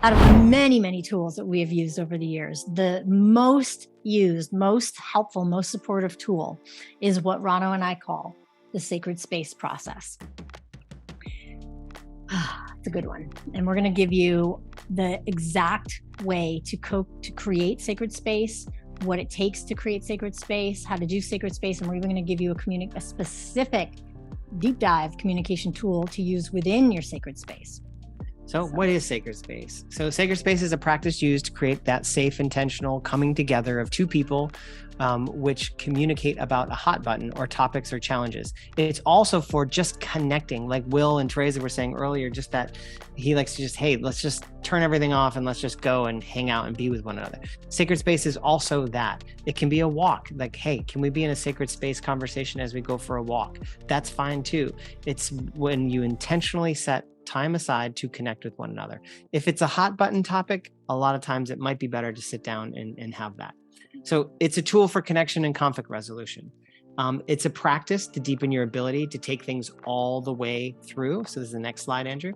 out of many, many tools that we have used over the years, the most used, most helpful, most supportive tool is what Rano and I call the sacred space process. It's a good one. And we're going to give you the exact way to create sacred space, what it takes to create sacred space, how to do sacred space. And we're even going to give you a specific deep dive communication tool to use within your sacred space. So what is sacred space? So sacred space is a practice used to create that safe, intentional coming together of two people which communicate about a hot button or topics or challenges. It's also for just connecting, like Will and Teresa were saying earlier, just that he likes to just, hey, let's just turn everything off and let's just go and hang out and be with one another. Sacred space is also that. It can be a walk, like, hey, can we be in a sacred space conversation as we go for a walk? That's fine too. It's when you intentionally set time aside to connect with one another. If it's a hot button topic, a lot of times it might be better to sit down and have that. So it's a tool for connection and conflict resolution. It's a practice to deepen your ability to take things all the way through. So this is the next slide, Andrew.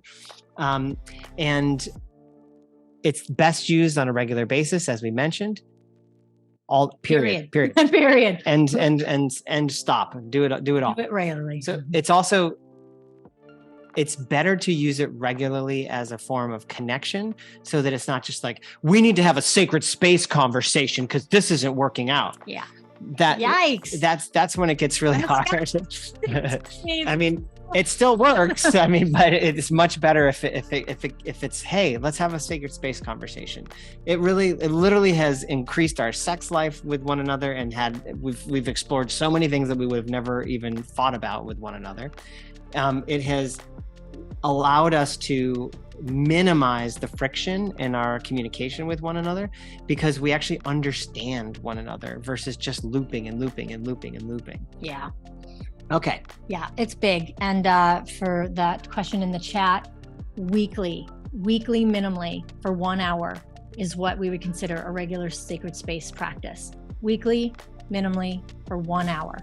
And it's best used on a regular basis, as we mentioned. Period. Period. And stop. Do it all. Do it regularly. So it's better to use it regularly as a form of connection so that it's not just like, we need to have a sacred space conversation because this isn't working out. Yeah. Yikes. That's when it gets really hard. I mean, it still works. I mean, but it's much better if it's, hey, let's have a sacred space conversation. It literally has increased our sex life with one another and we've explored so many things that we would have never even thought about with one another. It has allowed us to minimize the friction in our communication with one another because we actually understand one another versus just looping and looping and looping and looping. Yeah. Okay. Yeah, it's big. And for that question in the chat, weekly minimally for 1 hour is what we would consider a regular sacred space practice. Weekly, minimally for 1 hour.